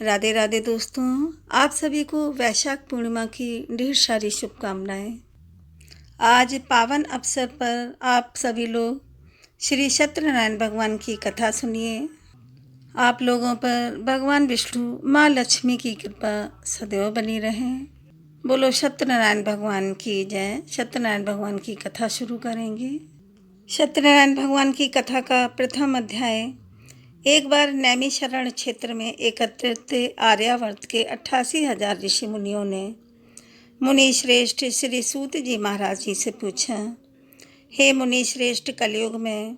राधे राधे दोस्तों। आप सभी को वैशाख पूर्णिमा की ढेर सारी शुभकामनाएं। आज पावन अवसर पर आप सभी लोग श्री सत्यनारायण भगवान की कथा सुनिए। आप लोगों पर भगवान विष्णु माँ लक्ष्मी की कृपा सदैव बनी रहे। बोलो सत्यनारायण भगवान की जय। सत्यनारायण भगवान की कथा शुरू करेंगे। सत्यनारायण भगवान की कथा का प्रथम अध्याय। एक बार नैमिषारण्य क्षेत्र में एकत्रित आर्यावर्त के 88,000 ऋषि मुनियों ने मुनि श्रेष्ठ श्री सूत जी महाराज जी से पूछा, हे मुनि श्रेष्ठ, कलयुग में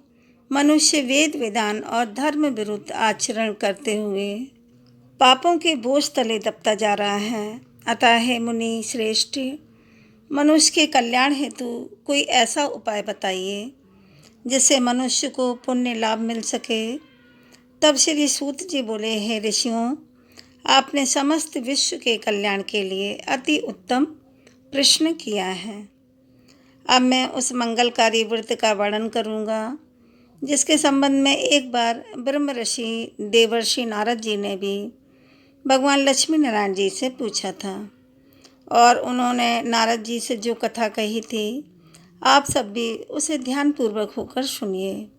मनुष्य वेद विधान और धर्म विरुद्ध आचरण करते हुए पापों के बोझ तले दबता जा रहा है। अतः हे मुनि श्रेष्ठ, मनुष्य के कल्याण हेतु कोई ऐसा उपाय बताइए जिससे मनुष्य को पुण्य लाभ मिल सके। तब श्री सूत जी बोले, हे ऋषियों, आपने समस्त विश्व के कल्याण के लिए अति उत्तम प्रश्न किया है। अब मैं उस मंगलकारी व्रत का वर्णन करूंगा जिसके संबंध में एक बार ब्रह्म ऋषि देवर्षि नारद जी ने भी भगवान लक्ष्मी नारायण जी से पूछा था और उन्होंने नारद जी से जो कथा कही थी, आप सब भी उसे ध्यानपूर्वक होकर सुनिए।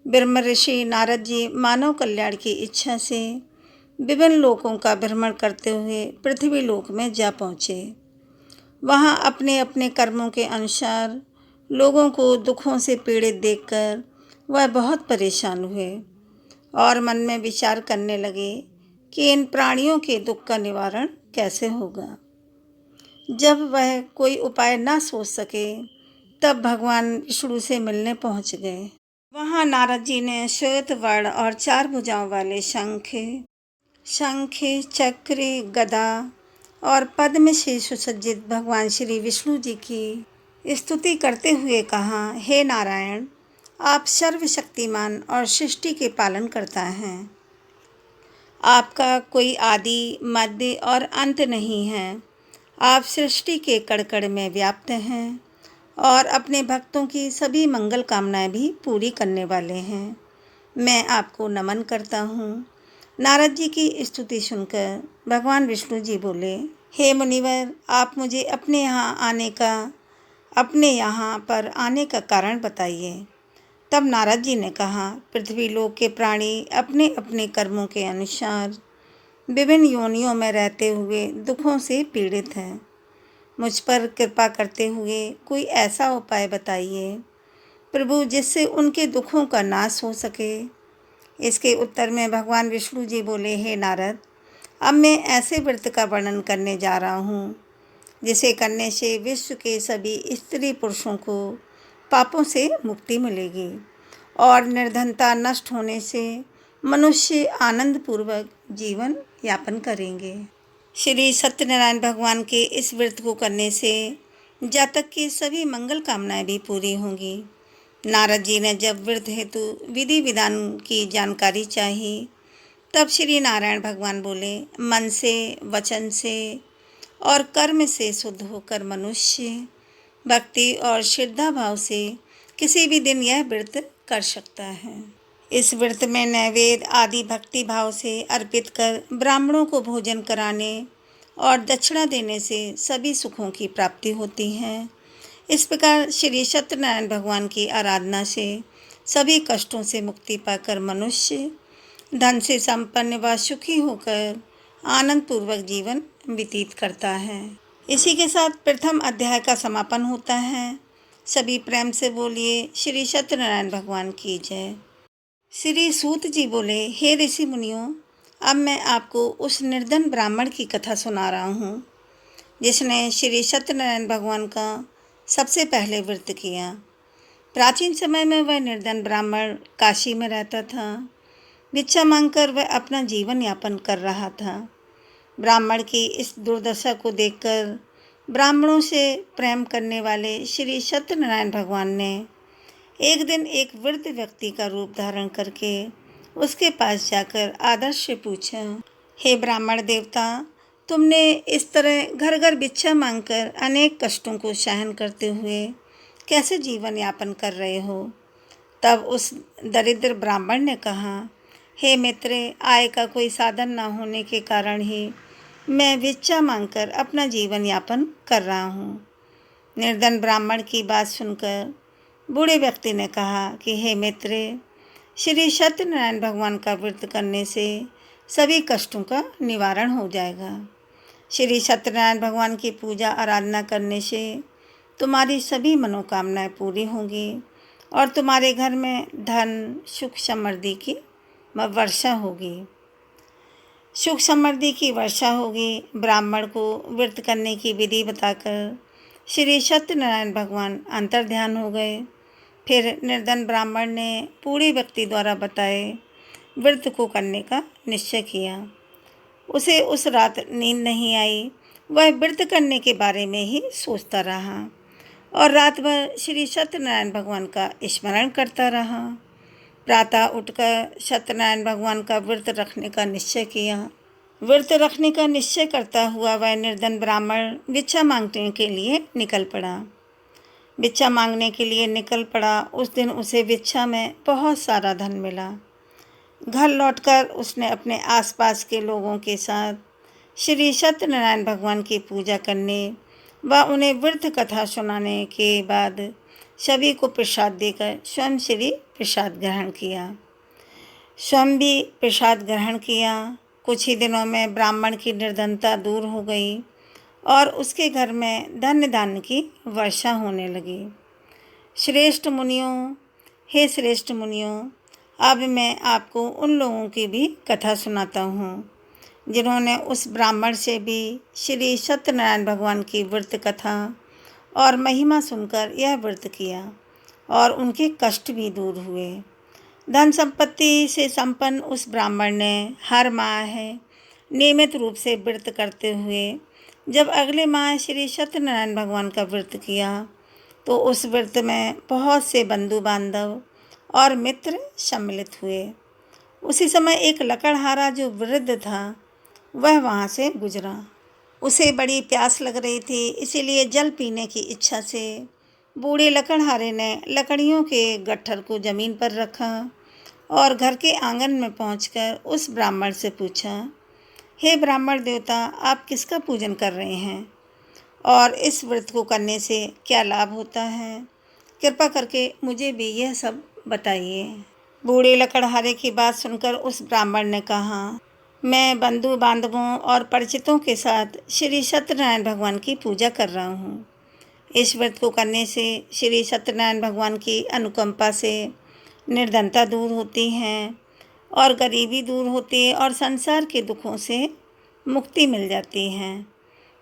ब्रह्म ऋषि नारद जी मानव कल्याण की इच्छा से विभिन्न लोकों का भ्रमण करते हुए पृथ्वी लोक में जा पहुँचे। वहाँ अपने अपने कर्मों के अनुसार लोगों को दुखों से पीड़ित देखकर वह बहुत परेशान हुए और मन में विचार करने लगे कि इन प्राणियों के दुख का निवारण कैसे होगा। जब वह कोई उपाय ना सोच सके तब भगवान विष्णु से मिलने पहुँच गए। वहाँ नारद जी ने श्वेत वर्ण और 4 भुजाओं वाले शंख, चक्र, गदा और पद्म से सुसज्जित भगवान श्री विष्णु जी की स्तुति करते हुए कहा, हे नारायण, आप सर्वशक्तिमान और सृष्टि के पालन करता हैं। आपका कोई आदि, मध्य और अंत नहीं है। आप सृष्टि के कण-कण में व्याप्त हैं और अपने भक्तों की सभी मंगल कामनाएं भी पूरी करने वाले हैं। मैं आपको नमन करता हूँ। नारद जी की स्तुति सुनकर भगवान विष्णु जी बोले, हे मुनिवर, आप मुझे अपने यहाँ पर आने का कारण बताइए। तब नारद जी ने कहा, पृथ्वी लोक के प्राणी अपने अपने कर्मों के अनुसार विभिन्न योनियों में रहते हुए दुखों से पीड़ित हैं। मुझ पर कृपा करते हुए कोई ऐसा उपाय बताइए प्रभु जिससे उनके दुखों का नाश हो सके। इसके उत्तर में भगवान विष्णु जी बोले, हे नारद, अब मैं ऐसे व्रत का वर्णन करने जा रहा हूँ जिसे करने से विश्व के सभी स्त्री पुरुषों को पापों से मुक्ति मिलेगी और निर्धनता नष्ट होने से मनुष्य आनंदपूर्वक जीवन यापन करेंगे। श्री सत्यनारायण भगवान के इस व्रत को करने से जातक की सभी मंगल कामनाएं भी पूरी होंगी। नारद जी ने जब व्रत हेतु विधि विधान की जानकारी चाही तब श्री नारायण भगवान बोले, मन से, वचन से और कर्म से शुद्ध होकर मनुष्य भक्ति और श्रद्धा भाव से किसी भी दिन यह व्रत कर सकता है। इस व्रत में नैवेद्य आदि भक्ति भाव से अर्पित कर ब्राह्मणों को भोजन कराने और दक्षिणा देने से सभी सुखों की प्राप्ति होती है। इस प्रकार श्री सत्यनारायण भगवान की आराधना से सभी कष्टों से मुक्ति पाकर मनुष्य धन से संपन्न व सुखी होकर आनंदपूर्वक जीवन व्यतीत करता है। इसी के साथ प्रथम अध्याय का समापन होता है। सभी प्रेम से बोलिए, श्री सत्यनारायण भगवान की जय। श्री सूत जी बोले, हे ऋषि मुनियों, अब मैं आपको उस निर्धन ब्राह्मण की कथा सुना रहा हूँ जिसने श्री सत्यनारायण भगवान का सबसे पहले व्रत किया। प्राचीन समय में वह निर्धन ब्राह्मण काशी में रहता था। भिक्षा मांगकर वह अपना जीवन यापन कर रहा था। ब्राह्मण की इस दुर्दशा को देखकर ब्राह्मणों से प्रेम करने वाले श्री सत्यनारायण भगवान ने एक दिन एक वृद्ध व्यक्ति का रूप धारण करके उसके पास जाकर आदर से पूछा, हे ब्राह्मण देवता, तुमने इस तरह घर घर भिक्षा मांगकर अनेक कष्टों को सहन करते हुए कैसे जीवन यापन कर रहे हो? तब उस दरिद्र ब्राह्मण ने कहा, हे मित्र, आय का कोई साधन न होने के कारण ही मैं भिक्षा मांगकर अपना जीवन यापन कर रहा हूँ। निर्धन ब्राह्मण की बात सुनकर बूढ़े व्यक्ति ने कहा कि हे मित्र, श्री सत्यनारायण भगवान का व्रत करने से सभी कष्टों का निवारण हो जाएगा। श्री सत्यनारायण भगवान की पूजा आराधना करने से तुम्हारी सभी मनोकामनाएं पूरी होंगी और तुम्हारे घर में धन, सुख, समृद्धि की वर्षा होगी। सुख समृद्धि की वर्षा होगी। ब्राह्मण को व्रत करने की विधि बताकर श्री सत्यनारायण भगवान अंतर्ध्यान हो गए। फिर निर्धन ब्राह्मण ने बूढ़े व्यक्ति द्वारा बताए व्रत को करने का निश्चय किया। उसे उस रात नींद नहीं आई। वह व्रत करने के बारे में ही सोचता रहा और रात भर श्री सत्यनारायण भगवान का स्मरण करता रहा। प्रातः उठकर सत्यनारायण भगवान का व्रत रखने का निश्चय किया। व्रत रखने का निश्चय करता हुआ वह निर्धन ब्राह्मण भिक्षा मांगने के लिए निकल पड़ा। भिक्षा मांगने के लिए निकल पड़ा। उस दिन उसे भिक्षा में बहुत सारा धन मिला। घर लौटकर उसने अपने आसपास के लोगों के साथ श्री सत्यनारायण भगवान की पूजा करने व उन्हें व्रत कथा सुनाने के बाद सभी को प्रसाद देकर स्वयं श्री प्रसाद ग्रहण किया। स्वयं भी प्रसाद ग्रहण किया। कुछ ही दिनों में ब्राह्मण की निर्धनता दूर हो गई और उसके घर में धन्य धान्य की वर्षा होने लगी। श्रेष्ठ मुनियों, हे श्रेष्ठ मुनियों, अब मैं आपको उन लोगों की भी कथा सुनाता हूँ जिन्होंने उस ब्राह्मण से भी श्री सत्यनारायण भगवान की व्रत कथा और महिमा सुनकर यह व्रत किया और उनके कष्ट भी दूर हुए। धन संपत्ति से संपन्न उस ब्राह्मण ने हर माह नियमित रूप से व्रत करते हुए जब अगले माह श्री सत्यनारायण भगवान का व्रत किया तो उस व्रत में बहुत से बंधु बांधव और मित्र सम्मिलित हुए। उसी समय एक लकड़हारा जो वृद्ध था वह वहाँ से गुजरा। उसे बड़ी प्यास लग रही थी, इसीलिए जल पीने की इच्छा से बूढ़े लकड़हारे ने लकड़ियों के गट्ठर को ज़मीन पर रखा और घर के आंगन में पहुंचकर उस ब्राह्मण से पूछा, हे ब्राह्मण देवता, आप किसका पूजन कर रहे हैं और इस व्रत को करने से क्या लाभ होता है? कृपा करके मुझे भी यह सब बताइए। बूढ़े लकड़हारे की बात सुनकर उस ब्राह्मण ने कहा, मैं बंधु बांधवों और परिचितों के साथ श्री सत्यनारायण भगवान की पूजा कर रहा हूँ। इस व्रत को करने से श्री सत्यनारायण भगवान की अनुकंपा से निर्धनता दूर होती है और गरीबी दूर होती है और संसार के दुखों से मुक्ति मिल जाती है।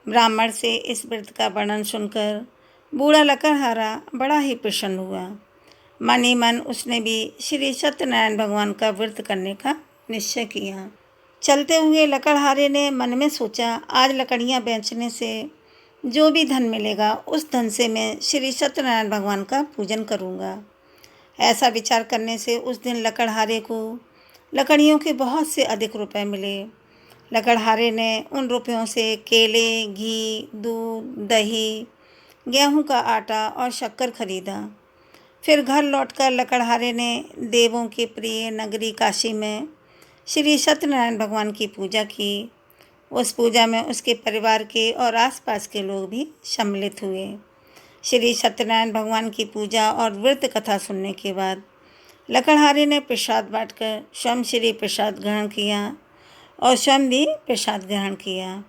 ब्राह्मण से इस व्रत का वर्णन सुनकर बूढ़ा लकड़हारा बड़ा ही प्रसन्न हुआ। मन ही मन उसने भी श्री सत्यनारायण भगवान का व्रत करने का निश्चय किया। चलते हुए लकड़हारे ने मन में सोचा, आज लकड़ियाँ बेचने से जो भी धन मिलेगा उस धन से मैं श्री सत्यनारायण भगवान का पूजन करूँगा। ऐसा विचार करने से उस दिन लकड़हारे को लकड़ियों के बहुत से अधिक रुपए मिले। लकड़हारे ने उन रुपयों से केले, घी, दूध, दही, गेहूं का आटा और शक्कर खरीदा। फिर घर लौटकर लकड़हारे ने देवों के प्रिय नगरी काशी में श्री सत्यनारायण भगवान की पूजा की। उस पूजा में उसके परिवार के और आसपास के लोग भी सम्मिलित हुए। श्री सत्यनारायण भगवान की पूजा और व्रत कथा सुनने के बाद लकड़हारे ने प्रसाद बांटकर स्वयं श्री प्रसाद ग्रहण किया और स्वयं भी प्रसाद ग्रहण किया।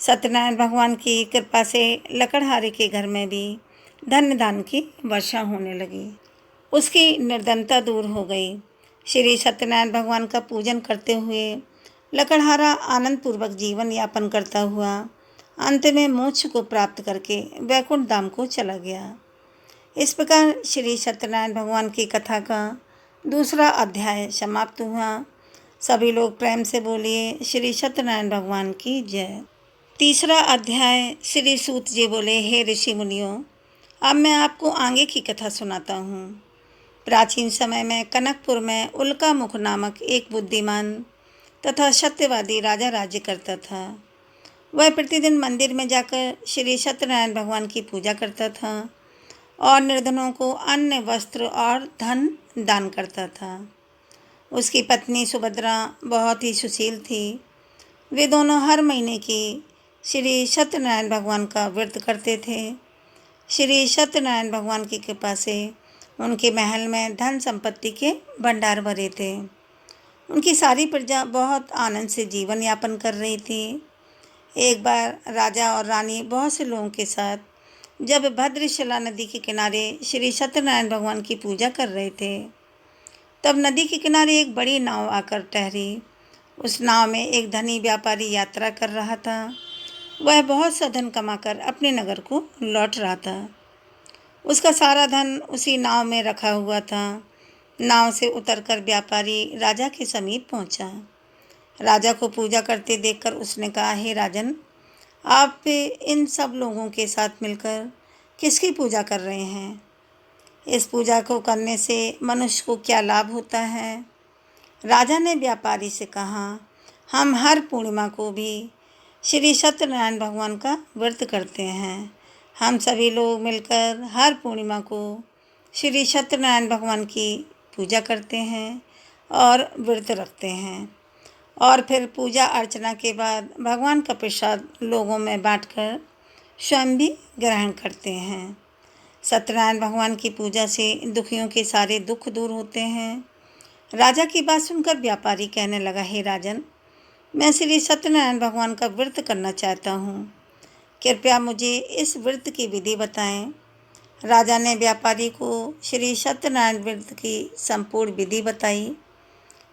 सत्यनारायण भगवान की कृपा से लकड़हारे के घर में भी धन्य धान्य की वर्षा होने लगी। उसकी निर्धनता दूर हो गई। श्री सत्यनारायण भगवान का पूजन करते हुए लकड़हारा आनंदपूर्वक जीवन यापन करता हुआ अंत में मोक्ष को प्राप्त करके वैकुंठ धाम को चला गया। इस प्रकार श्री सत्यनारायण भगवान की कथा का दूसरा अध्याय समाप्त हुआ। सभी लोग प्रेम से बोलिए, श्री सत्यनारायण भगवान की जय। तीसरा अध्याय। श्री सूत जी बोले, हे ऋषि मुनियों, अब मैं आपको आगे की कथा सुनाता हूँ। प्राचीन समय में कनकपुर में उल्का मुख नामक एक बुद्धिमान तथा सत्यवादी राजा राज्य करता था। वह प्रतिदिन मंदिर में जाकर श्री सत्यनारायण भगवान की पूजा करता था और निर्धनों को अन्न, वस्त्र और धन दान करता था। उसकी पत्नी सुभद्रा बहुत ही सुशील थी। वे दोनों हर महीने की श्री सत्यनारायण भगवान का व्रत करते थे। श्री सत्यनारायण भगवान की कृपा से उनके महल में धन संपत्ति के भंडार भरे थे। उनकी सारी प्रजा बहुत आनंद से जीवन यापन कर रही थी। एक बार राजा और रानी बहुत से लोगों के साथ जब भद्रशिला नदी के किनारे श्री सत्यनारायण भगवान की पूजा कर रहे थे, तब नदी के किनारे एक बड़ी नाव आकर ठहरी। उस नाव में एक धनी व्यापारी यात्रा कर रहा था। वह बहुत सा धन कमाकर अपने नगर को लौट रहा था। उसका सारा धन उसी नाव में रखा हुआ था। नाव से उतरकर व्यापारी राजा के समीप पहुंचा। राजा को पूजा करते देखकर उसने कहा, हे राजन, आप इन सब लोगों के साथ मिलकर किसकी पूजा कर रहे हैं? इस पूजा को करने से मनुष्य को क्या लाभ होता है? राजा ने व्यापारी से कहा, हम हर पूर्णिमा को भी श्री सत्यनारायण भगवान का व्रत करते हैं। हम सभी लोग मिलकर हर पूर्णिमा को श्री सत्यनारायण भगवान की पूजा करते हैं और व्रत रखते हैं, और फिर पूजा अर्चना के बाद भगवान का प्रसाद लोगों में बांटकर स्वयं भी ग्रहण करते हैं। सत्यनारायण भगवान की पूजा से दुखियों के सारे दुख दूर होते हैं। राजा की बात सुनकर व्यापारी कहने लगा, हे राजन, मैं श्री सत्यनारायण भगवान का व्रत करना चाहता हूँ। कृपया मुझे इस व्रत की विधि बताएं। राजा ने व्यापारी को श्री सत्यनारायण व्रत की संपूर्ण विधि बताई।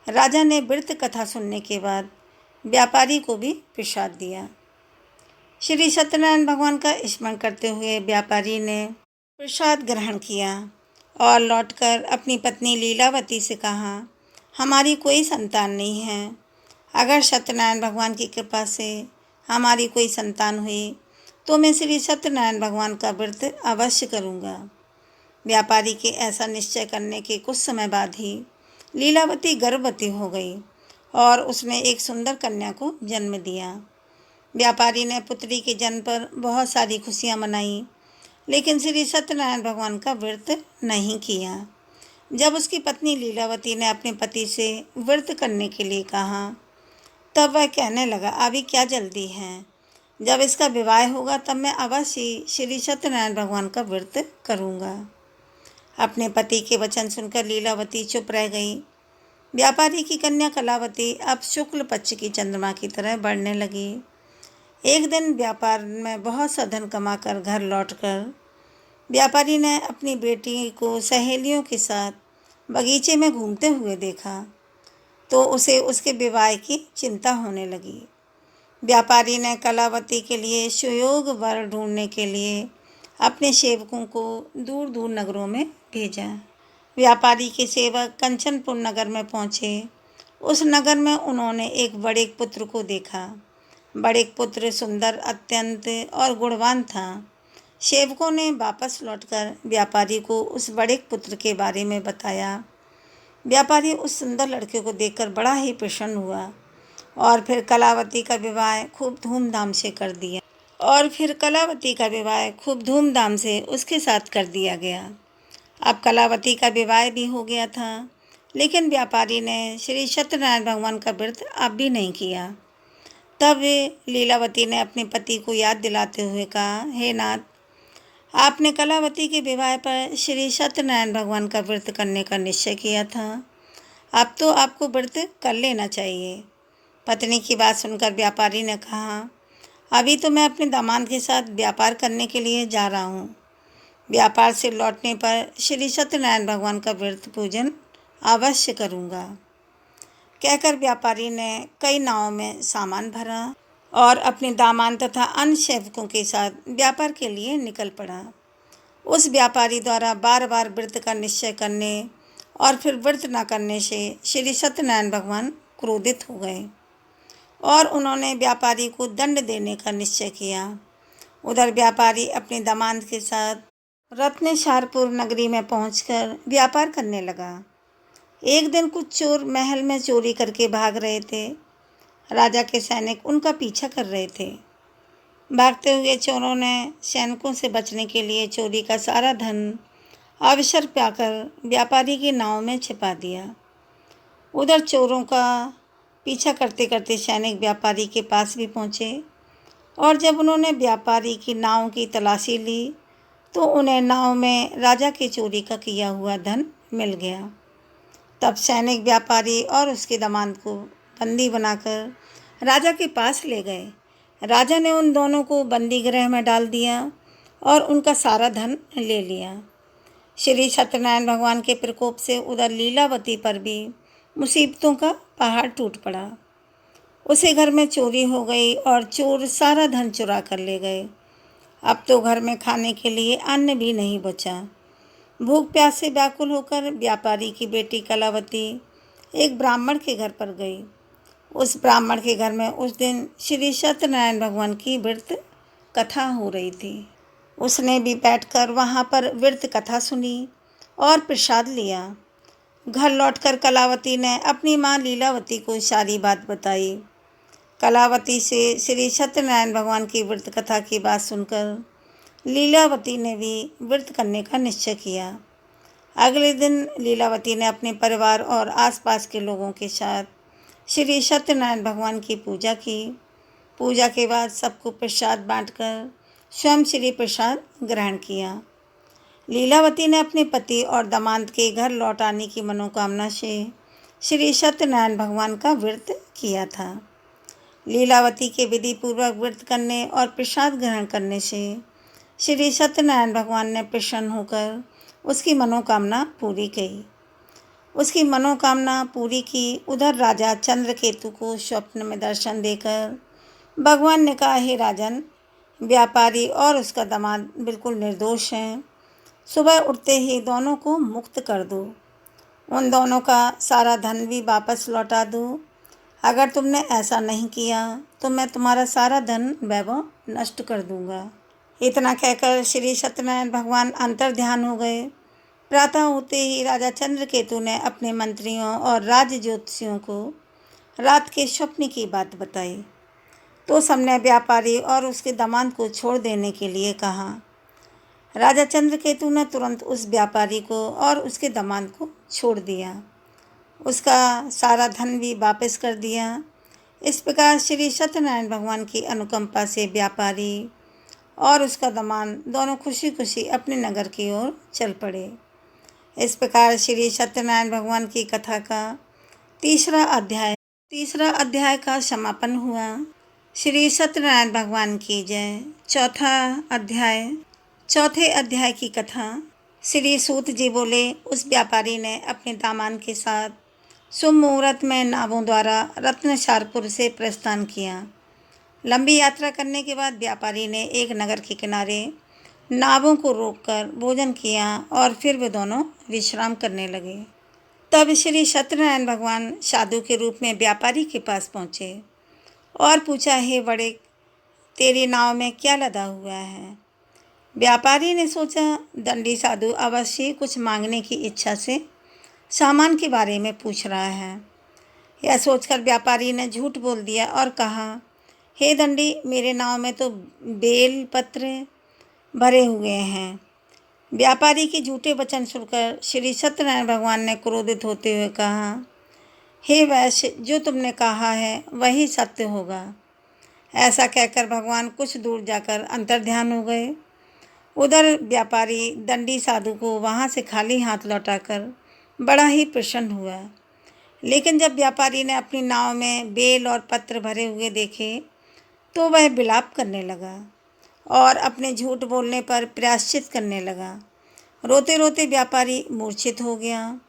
राजा ने व्रत कथा सुनने के बाद व्यापारी को भी प्रसाद दिया। श्री सत्यनारायण भगवान का स्मरण करते हुए व्यापारी ने प्रसाद ग्रहण किया और लौटकर अपनी पत्नी लीलावती से कहा, हमारी कोई संतान नहीं है। अगर सत्यनारायण भगवान की कृपा से हमारी कोई संतान हुई तो मैं श्री सत्यनारायण भगवान का व्रत अवश्य करूँगा। व्यापारी के ऐसा निश्चय करने के कुछ समय बाद ही लीलावती गर्भवती हो गई और उसने एक सुंदर कन्या को जन्म दिया। व्यापारी ने पुत्री के जन्म पर बहुत सारी खुशियाँ मनाई, लेकिन श्री सत्यनारायण भगवान का व्रत नहीं किया। जब उसकी पत्नी लीलावती ने अपने पति से व्रत करने के लिए कहा, तब वह कहने लगा, अभी क्या जल्दी है, जब इसका विवाह होगा तब मैं अवश्य श्री सत्यनारायण भगवान का व्रत करूँगा। अपने पति के वचन सुनकर लीलावती चुप रह गई। व्यापारी की कन्या कलावती अब शुक्ल पक्ष की चंद्रमा की तरह बढ़ने लगी। एक दिन व्यापार में बहुत सा धन कमाकर घर लौटकर व्यापारी ने अपनी बेटी को सहेलियों के साथ बगीचे में घूमते हुए देखा तो उसे उसके विवाह की चिंता होने लगी। व्यापारी ने कलावती के लिए सुयोग्य वर ढूंढने के लिए अपने सेवकों को दूर दूर नगरों में भेजा। व्यापारी के सेवक कंचनपुर नगर में पहुँचे। उस नगर में उन्होंने एक बड़े पुत्र को देखा। बड़े पुत्र सुंदर, अत्यंत और गुणवान था। सेवकों ने वापस लौटकर व्यापारी को उस बड़े पुत्र के बारे में बताया। व्यापारी उस सुंदर लड़के को देखकर बड़ा ही प्रसन्न हुआ और फिर कलावती का विवाह खूब धूमधाम से उसके साथ कर दिया गया। अब कलावती का विवाह भी हो गया था, लेकिन व्यापारी ने श्री सत्यनारायण भगवान का व्रत अब भी नहीं किया। तब लीलावती ने अपने पति को याद दिलाते हुए कहा, हे नाथ, आपने कलावती के विवाह पर श्री सत्यनारायण भगवान का व्रत करने का निश्चय किया था। अब तो आपको व्रत कर लेना चाहिए। पत्नी की बात सुनकर व्यापारी ने कहा, अभी तो मैं अपने दामाद के साथ व्यापार करने के लिए जा रहा हूँ। व्यापार से लौटने पर श्री सत्यनारायण भगवान का व्रत पूजन अवश्य करूँगा। कहकर व्यापारी ने कई नावों में सामान भरा और अपने दामाद तथा अन्य सेवकों के साथ व्यापार के लिए निकल पड़ा। उस व्यापारी द्वारा बार बार व्रत का निश्चय करने और फिर व्रत न करने से श्री सत्यनारायण भगवान क्रोधित हो गए और उन्होंने व्यापारी को दंड देने का निश्चय किया। उधर व्यापारी अपने दामाद के साथ रत्नेश्वरपुर नगरी में पहुंचकर व्यापार करने लगा। एक दिन कुछ चोर महल में चोरी करके भाग रहे थे। राजा के सैनिक उनका पीछा कर रहे थे। भागते हुए चोरों ने सैनिकों से बचने के लिए चोरी का सारा धन अवसर पाकर व्यापारी की नाव में छिपा दिया। उधर चोरों का पीछा करते करते सैनिक व्यापारी के पास भी पहुँचे और जब उन्होंने व्यापारी की नाव की तलाशी ली तो उन्हें नाव में राजा की चोरी का किया हुआ धन मिल गया। तब सैनिक व्यापारी और उसके दामाद को बंदी बनाकर राजा के पास ले गए। राजा ने उन दोनों को बंदी गृह में डाल दिया और उनका सारा धन ले लिया। श्री सत्यनारायण भगवान के प्रकोप से उधर लीलावती पर भी मुसीबतों का पहाड़ टूट पड़ा। उसे घर में चोरी हो गई और चोर सारा धन चुरा कर ले गए। अब तो घर में खाने के लिए अन्न भी नहीं बचा। भूख प्यास से व्याकुल होकर व्यापारी की बेटी कलावती एक ब्राह्मण के घर पर गई। उस ब्राह्मण के घर में उस दिन श्री सत्यनारायण भगवान की व्रत कथा हो रही थी। उसने भी बैठकर वहाँ पर व्रत कथा सुनी और प्रसाद लिया। घर लौटकर कलावती ने अपनी माँ लीलावती को सारी बात बताई। कलावती से श्री सत्यनारायण भगवान की व्रत कथा की बात सुनकर लीलावती ने भी व्रत करने का निश्चय किया। अगले दिन लीलावती ने अपने परिवार और आसपास के लोगों के साथ श्री सत्यनारायण भगवान की पूजा की। पूजा के बाद सबको प्रसाद बांटकर स्वयं श्री प्रसाद ग्रहण किया। लीलावती ने अपने पति और दामाद के घर लौट आने की मनोकामना से श्री सत्यनारायण भगवान का व्रत किया था। लीलावती के विधि पूर्वक व्रत करने और प्रसाद ग्रहण करने से श्री सत्यनारायण भगवान ने प्रसन्न होकर उसकी मनोकामना पूरी की। उसकी मनोकामना पूरी की। उधर राजा चंद्रकेतु को स्वप्न में दर्शन देकर भगवान ने कहा, हे राजन, व्यापारी और उसका दामाद बिल्कुल निर्दोष हैं। सुबह उठते ही दोनों को मुक्त कर दो। उन दोनों का सारा धन भी वापस लौटा दो। अगर तुमने ऐसा नहीं किया तो मैं तुम्हारा सारा धन वैभव नष्ट कर दूंगा। इतना कहकर श्री सत्यनारायण भगवान अंतर ध्यान हो गए। प्रातः होते ही राजा चंद्रकेतु ने अपने मंत्रियों और राज ज्योतिषियों को रात के स्वप्न की बात बताई तो सबने व्यापारी और उसके दामाद को छोड़ देने के लिए कहा। राजा चंद्रकेतु ने तुरंत उस व्यापारी को और उसके दामाद को छोड़ दिया। उसका सारा धन भी वापस कर दिया। इस प्रकार श्री सत्यनारायण भगवान की अनुकंपा से व्यापारी और उसका दामाद दोनों खुशी खुशी अपने नगर की ओर चल पड़े। इस प्रकार श्री सत्यनारायण भगवान की कथा का तीसरा अध्याय का समापन हुआ। श्री सत्यनारायण भगवान की जय। चौथे अध्याय की कथा। श्री सूत जी बोले, उस व्यापारी ने अपने दामाद के साथ शुभ मुहूर्त में नावों द्वारा रत्नसारपुर से प्रस्थान किया। लंबी यात्रा करने के बाद व्यापारी ने एक नगर के किनारे नावों को रोककर भोजन किया और फिर वे दोनों विश्राम करने लगे। तब श्री सत्यनारायण भगवान साधु के रूप में व्यापारी के पास पहुँचे और पूछा, हे बड़े, तेरी नाव में क्या लदा हुआ है? व्यापारी ने सोचा, दंडी साधु अवश्य कुछ मांगने की इच्छा से सामान के बारे में पूछ रहा है। यह सोचकर व्यापारी ने झूठ बोल दिया और कहा, हे दंडी, मेरे नाव में तो बेल पत्र भरे हुए हैं। व्यापारी के झूठे वचन सुनकर श्री सत्यनारायण भगवान ने क्रोधित होते हुए कहा, हे वैश्य, जो तुमने कहा है वही सत्य होगा। ऐसा कहकर भगवान कुछ दूर जाकर अंतर्ध्यान हो गए। उधर व्यापारी दंडी साधु को वहाँ से खाली हाथ लौटाकर बड़ा ही प्रसन्न हुआ। लेकिन जब व्यापारी ने अपनी नाव में बेल और पत्र भरे हुए देखे तो वह विलाप करने लगा और अपने झूठ बोलने पर प्रायश्चित करने लगा। रोते रोते व्यापारी मूर्छित हो गया।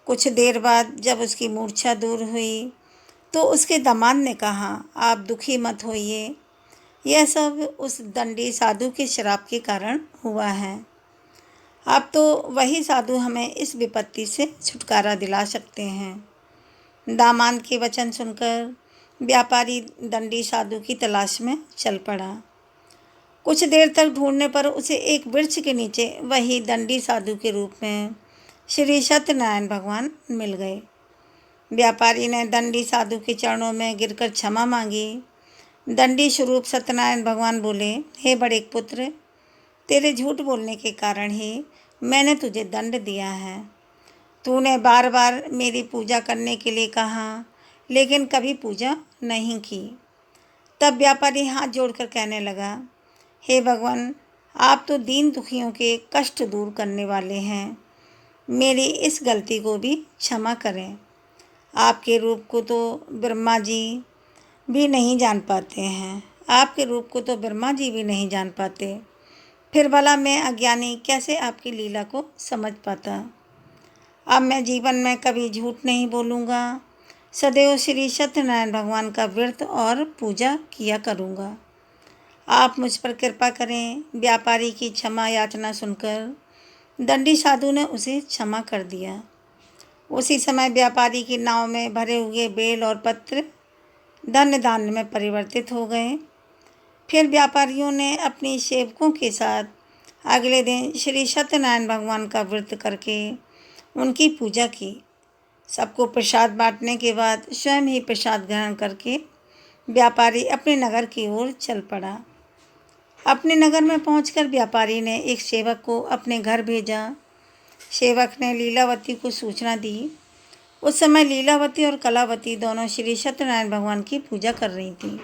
कुछ देर बाद जब उसकी मूर्छा दूर हुई तो उसके दामाद ने कहा, आप दुखी मत होइए, यह सब उस दंडी साधु के श्राप के कारण हुआ है। अब तो वही साधु हमें इस विपत्ति से छुटकारा दिला सकते हैं। दामाद के वचन सुनकर व्यापारी दंडी साधु की तलाश में चल पड़ा। कुछ देर तक ढूंढने पर उसे एक वृक्ष के नीचे वही दंडी साधु के रूप में श्री सत्यनारायण भगवान मिल गए। व्यापारी ने दंडी साधु के चरणों में गिरकर क्षमा मांगी। दंडी स्वरूप सत्यनारायण भगवान बोले, हे बड़े पुत्र, तेरे झूठ बोलने के कारण ही मैंने तुझे दंड दिया है। तूने बार बार मेरी पूजा करने के लिए कहा, लेकिन कभी पूजा नहीं की। तब व्यापारी हाथ जोड़कर कहने लगा, हे भगवान, आप तो दीन दुखियों के कष्ट दूर करने वाले हैं। मेरी इस गलती को भी क्षमा करें। आपके रूप को तो ब्रह्मा जी भी नहीं जान पाते हैं। आपके रूप को तो ब्रह्मा जी भी नहीं जान पाते। फिर भला मैं अज्ञानी कैसे आपकी लीला को समझ पाता। अब मैं जीवन में कभी झूठ नहीं बोलूँगा। सदैव श्री सत्यनारायण भगवान का व्रत और पूजा किया करूँगा। आप मुझ पर कृपा करें। व्यापारी की क्षमा याचना सुनकर दंडी साधु ने उसे क्षमा कर दिया। उसी समय व्यापारी की नाव में भरे हुए बेल और पत्र धन्य धान्य में परिवर्तित हो गए। फिर व्यापारियों ने अपनी सेवकों के साथ अगले दिन श्री सत्यनारायण भगवान का व्रत करके उनकी पूजा की। सबको प्रसाद बांटने के बाद स्वयं ही प्रसाद ग्रहण करके व्यापारी अपने नगर की ओर चल पड़ा। अपने नगर में पहुंचकर व्यापारी ने एक सेवक को अपने घर भेजा। सेवक ने लीलावती को सूचना दी। उस समय लीलावती और कलावती दोनों श्री सत्यनारायण भगवान की पूजा कर रही थीं।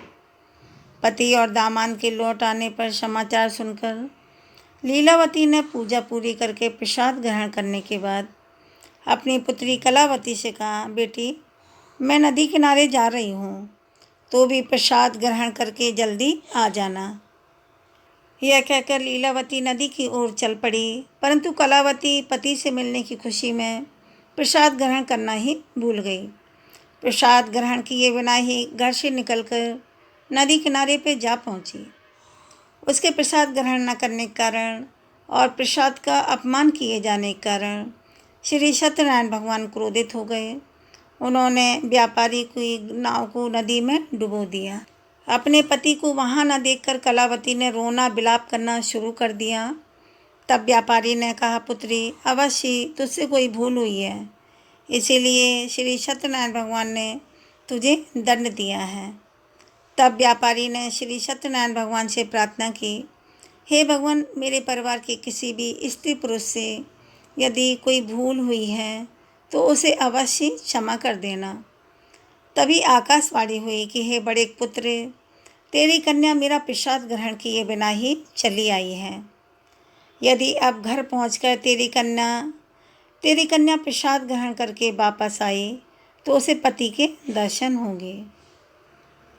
पति और दामाद के लौट आने पर समाचार सुनकर लीलावती ने पूजा पूरी करके प्रसाद ग्रहण करने के बाद अपनी पुत्री कलावती से कहा, बेटी, मैं नदी किनारे जा रही हूँ, तो भी प्रसाद ग्रहण करके जल्दी आ जाना। यह कहकर लीलावती नदी की ओर चल पड़ी, परंतु कलावती पति से मिलने की खुशी में प्रसाद ग्रहण करना ही भूल गई। प्रसाद ग्रहण किए बिना ही घर से निकलकर नदी किनारे पर जा पहुँची। उसके प्रसाद ग्रहण न करने के कारण और प्रसाद का अपमान किए जाने के कारण श्री सत्यनारायण भगवान क्रोधित हो गए। उन्होंने व्यापारी की नाव को नदी में डुबो दिया। अपने पति को वहाँ न देखकर कलावती ने रोना विलाप करना शुरू कर दिया। तब व्यापारी ने कहा, पुत्री, अवश्य तुझसे कोई भूल हुई है, इसीलिए श्री सत्यनारायण भगवान ने तुझे दंड दिया है। तब व्यापारी ने श्री सत्यनारायण भगवान से प्रार्थना की, हे भगवान, मेरे परिवार के किसी भी स्त्री पुरुष से यदि कोई भूल हुई है तो उसे अवश्य क्षमा कर देना। तभी आकाशवाणी हुई कि हे बड़े पुत्र, तेरी कन्या मेरा प्रसाद ग्रहण किए बिना ही चली आई है। यदि अब घर पहुंचकर तेरी कन्या प्रसाद ग्रहण करके वापस आई तो उसे पति के दर्शन होंगे।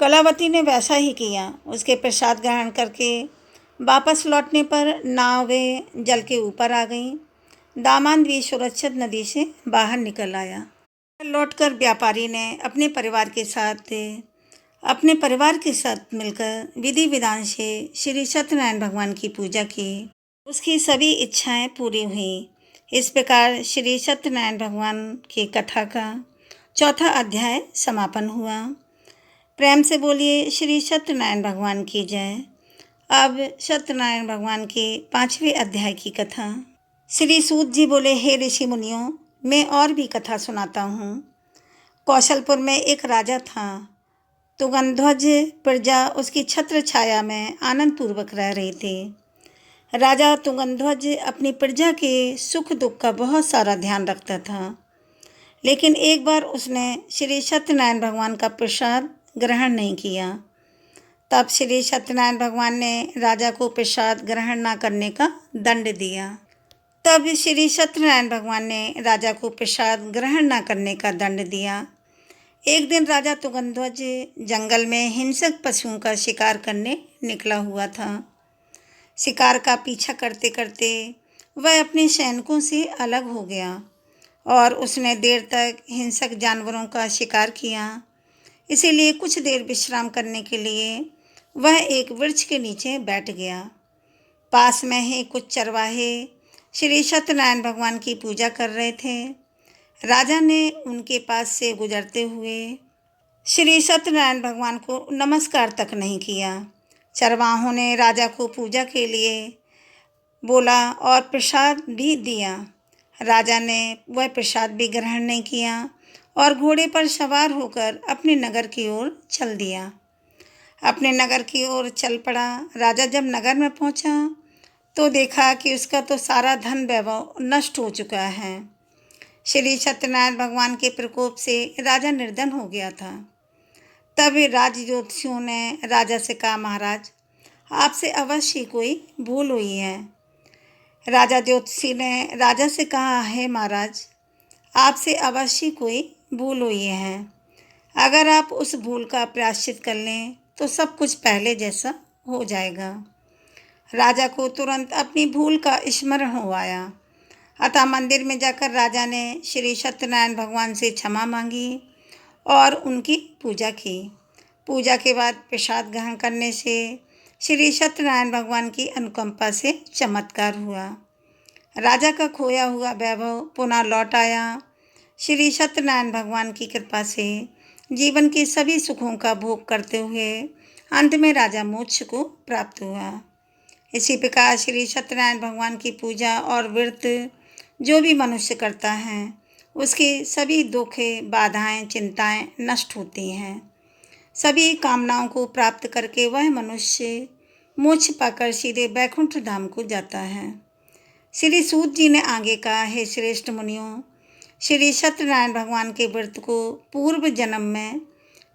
कलावती ने वैसा ही किया। उसके प्रसाद ग्रहण करके वापस लौटने पर नावें जल के ऊपर आ गईं। दामाद भी सुरक्षित नदी से बाहर निकल आया। लौटकर व्यापारी ने अपने परिवार के साथ मिलकर विधि विधान से श्री सत्यनारायण भगवान की पूजा की। उसकी सभी इच्छाएं पूरी हुई। इस प्रकार श्री सत्यनारायण भगवान की कथा का चौथा अध्याय समापन हुआ। प्रेम से बोलिए श्री सत्यनारायण भगवान की जय। अब सत्यनारायण भगवान के 5वें अध्याय की कथा। श्री सूत जी बोले, हे ऋषि मुनियों, मैं और भी कथा सुनाता हूँ। कौशलपुर में एक राजा था। तुंगध्वज प्रजा उसकी छत्र छाया में आनंद पूर्वक रह रही थी। राजा तुंगध्वज अपनी प्रजा के सुख दुख का बहुत सारा ध्यान रखता था, लेकिन एक बार उसने श्री सत्यनारायण भगवान का प्रसाद ग्रहण नहीं किया। तब श्री सत्यनारायण भगवान ने राजा को प्रसाद ग्रहण न करने का दंड दिया। तब श्री सत्यनारायण भगवान ने राजा को प्रसाद ग्रहण न करने का दंड दिया। एक दिन राजा तुंगध्वज जंगल में हिंसक पशुओं का शिकार करने निकला हुआ था। शिकार का पीछा करते करते वह अपने सैनिकों से अलग हो गया और उसने देर तक हिंसक जानवरों का शिकार किया। इसीलिए कुछ देर विश्राम करने के लिए वह एक वृक्ष के नीचे बैठ गया। पास में ही कुछ चरवाहे श्री सत्यनारायण भगवान की पूजा कर रहे थे। राजा ने उनके पास से गुजरते हुए श्री सत्यनारायण भगवान को नमस्कार तक नहीं किया। चरवाहों ने राजा को पूजा के लिए बोला और प्रसाद भी दिया। राजा ने वह प्रसाद भी ग्रहण नहीं किया और घोड़े पर सवार होकर अपने नगर की ओर चल दिया। अपने नगर की ओर चल पड़ा। राजा जब नगर में पहुंचा तो देखा कि उसका तो सारा धन वैभव नष्ट हो चुका है। श्री सत्यनारायण भगवान के प्रकोप से राजा निर्धन हो गया था। तब राज ज्योतिषियों ने राजा से कहा, महाराज आपसे अवश्य कोई भूल हुई है। राजा ज्योतिषी ने राजा से कहा, है महाराज आपसे अवश्य कोई भूल हुई है। अगर आप उस भूल का प्रायश्चित कर लें तो सब कुछ पहले जैसा हो जाएगा। राजा को तुरंत अपनी भूल का स्मरण हो आया। अतः मंदिर में जाकर राजा ने श्री सत्यनारायण भगवान से क्षमा मांगी और उनकी पूजा की। पूजा के बाद प्रसाद ग्रहण करने से श्री सत्यनारायण भगवान की अनुकंपा से चमत्कार हुआ। राजा का खोया हुआ वैभव पुनः लौट आया। श्री सत्यनारायण भगवान की कृपा से जीवन के सभी सुखों का भोग करते हुए अंत में राजा मोक्ष को प्राप्त हुआ। इसी प्रकार श्री सत्यनारायण भगवान की पूजा और व्रत जो भी मनुष्य करता है उसकी सभी दुख, बाधाएं, चिंताएं नष्ट होती हैं। सभी कामनाओं को प्राप्त करके वह मनुष्य मोक्ष पाकर सीधे वैकुंठ धाम को जाता है। श्री सूत जी ने आगे कहा, हे श्रेष्ठ मुनियों, श्री सत्यनारायण भगवान के व्रत को पूर्व जन्म में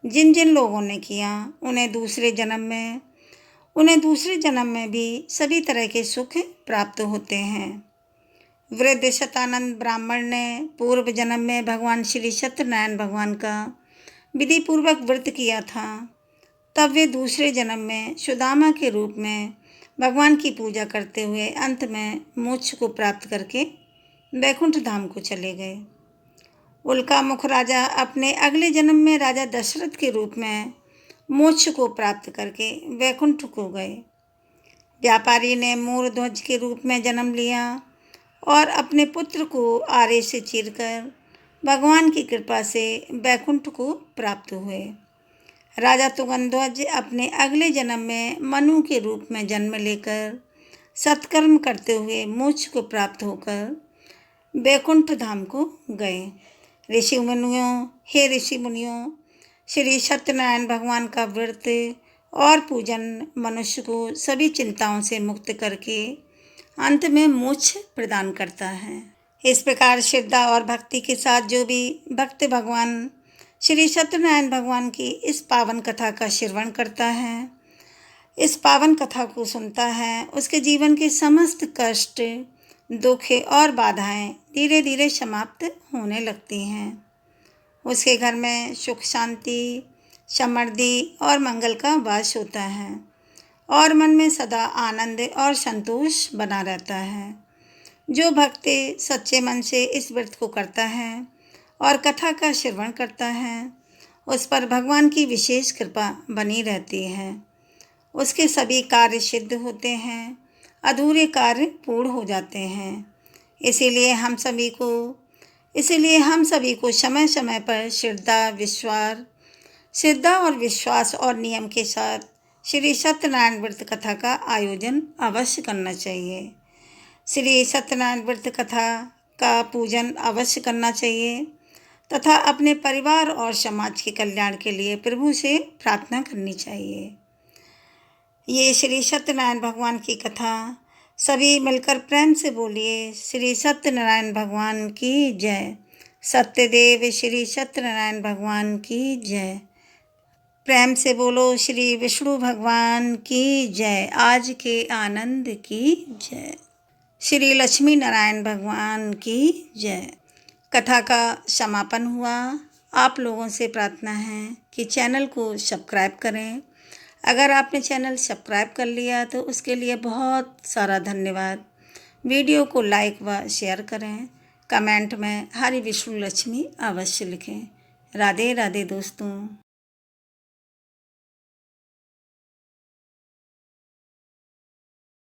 जिन जिन लोगों ने किया उन्हें दूसरे जन्म में भी सभी तरह के सुख प्राप्त होते हैं। वृद्ध शतानंद ब्राह्मण ने पूर्व जन्म में भगवान श्री सत्यनारायण भगवान का विधि पूर्वक व्रत किया था। तब वे दूसरे जन्म में सुदामा के रूप में भगवान की पूजा करते हुए अंत में मोक्ष को प्राप्त करके वैकुंठ धाम को चले गए। उल्का मुख राजा अपने अगले जन्म में राजा दशरथ के रूप में मोक्ष को प्राप्त करके वैकुंठ को गए। व्यापारी ने मूरध्वज के रूप में जन्म लिया और अपने पुत्र को आरे से चीरकर भगवान की कृपा से वैकुंठ को प्राप्त हुए। राजा तुंगध्वज अपने अगले जन्म में मनु के रूप में जन्म लेकर सत्कर्म करते हुए मोक्ष को प्राप्त होकर वैकुंठ धाम को गए। ऋषि मुनियों, श्री सत्यनारायण भगवान का व्रत और पूजन मनुष्य को सभी चिंताओं से मुक्त करके अंत में मोक्ष प्रदान करता है। इस प्रकार श्रद्धा और भक्ति के साथ जो भी भक्त भगवान श्री सत्यनारायण भगवान की इस पावन कथा का श्रवण करता है, इस पावन कथा को सुनता है, उसके जीवन के समस्त कष्ट, दुख और बाधाएं धीरे धीरे समाप्त होने लगती हैं। उसके घर में सुख, शांति, समृद्धि और मंगल का वास होता है और मन में सदा आनंद और संतोष बना रहता है। जो भक्त सच्चे मन से इस व्रत को करता है और कथा का श्रवण करता है, उस पर भगवान की विशेष कृपा बनी रहती है। उसके सभी कार्य सिद्ध होते हैं, अधूरे कार्य पूर्ण हो जाते हैं। इसीलिए हम सभी को समय समय पर श्रद्धा और विश्वास और नियम के साथ श्री सत्यनारायण व्रत कथा का आयोजन अवश्य करना चाहिए। श्री सत्यनारायण व्रत कथा का पूजन अवश्य करना चाहिए तथा अपने परिवार और समाज के कल्याण के लिए प्रभु से प्रार्थना करनी चाहिए। ये श्री सत्यनारायण भगवान की कथा सभी मिलकर प्रेम से बोलिए, श्री सत्यनारायण भगवान की जय। सत्यदेव श्री सत्यनारायण भगवान की जय। प्रेम से बोलो, श्री विष्णु भगवान की जय। आज के आनंद की जय। श्री लक्ष्मी नारायण भगवान की जय। कथा का समापन हुआ। आप लोगों से प्रार्थना है कि चैनल को सब्सक्राइब करें। अगर आपने चैनल सब्सक्राइब कर लिया तो उसके लिए बहुत सारा धन्यवाद। वीडियो को लाइक व शेयर करें। कमेंट में हरि विष्णु लक्ष्मी अवश्य लिखें। राधे राधे दोस्तों।